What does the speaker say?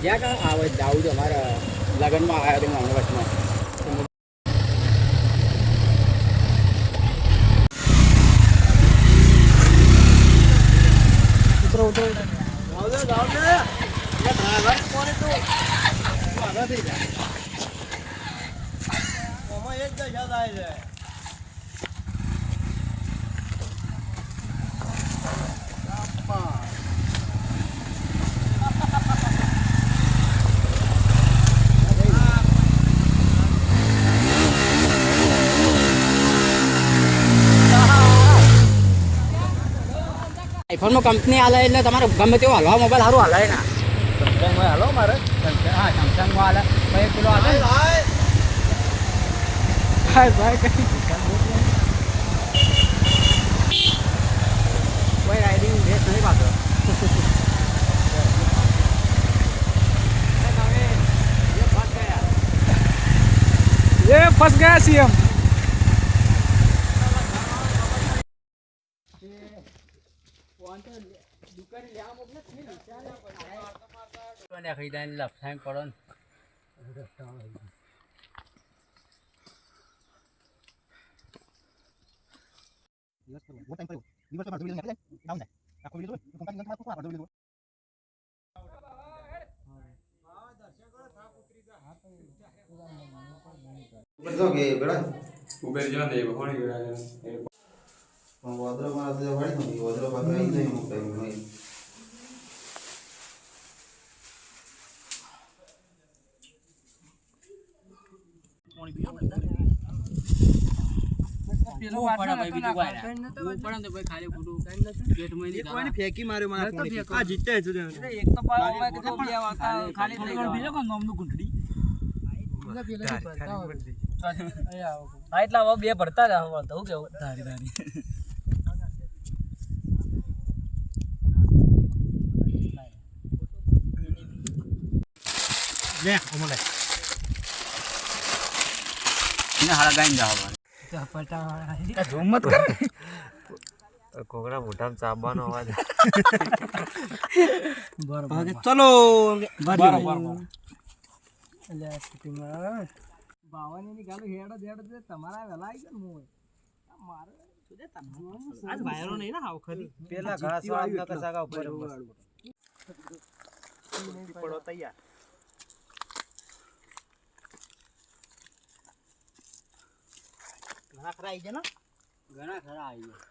જ્યાં કાં આવે જાવું છે અમારા લગ્નમાં આવ્યા હતા મારા વચમાં. ઉતરો ઉતરો ડ્રાઈવર કોને તું આગળ થઈ જાય ઓમાં એક જ યાદ આવી જાય. આઈફોનમાં કંપની હાલે એટલે તમારે ગમે તેવો હલવા મોબાઈલ સારું હલાય ના. સેમસંગમાં હાલો મારે હા સેમસંગમાં હાલે ભાઈ પેલો હાલે ભાઈ ભાઈ કોઈ રાઇડિંગ રેસ નહીં પાછો. ये फंस गया सीएम. ખરીદાને લફાઈ પડો ને ઉબેર જો દે કોણી ગયો વદ્ર માં તો વાળી નથી વદ્ર પાત્ર આવી જાય અમુક ટાઈમ નહીં ફેંકી માર્યો આ જીતે એક તો એટલા હવે બે ભરતા જ આવું કેવું ધારી ધારી લે ઓમલે ને હાલા ગાઈન જાવ પટા ઝૂમ મત કર કોકરા મોઢામાં ચાબવાનો અવાજ. બરાબર ચલો બરાબર એટલે શૂટિંગમાં બાવાની ગાલો હેડ તમારા વેલા આવી ગયો ને મારે આજ વાયરો નહીં ને હાવ ખરી પેલા ઘાસ વાળા કસાગા ઉપર પડો તૈયાર ઘણા ખરા આવી ગયા ને ઘણા ખરા આવી ગયા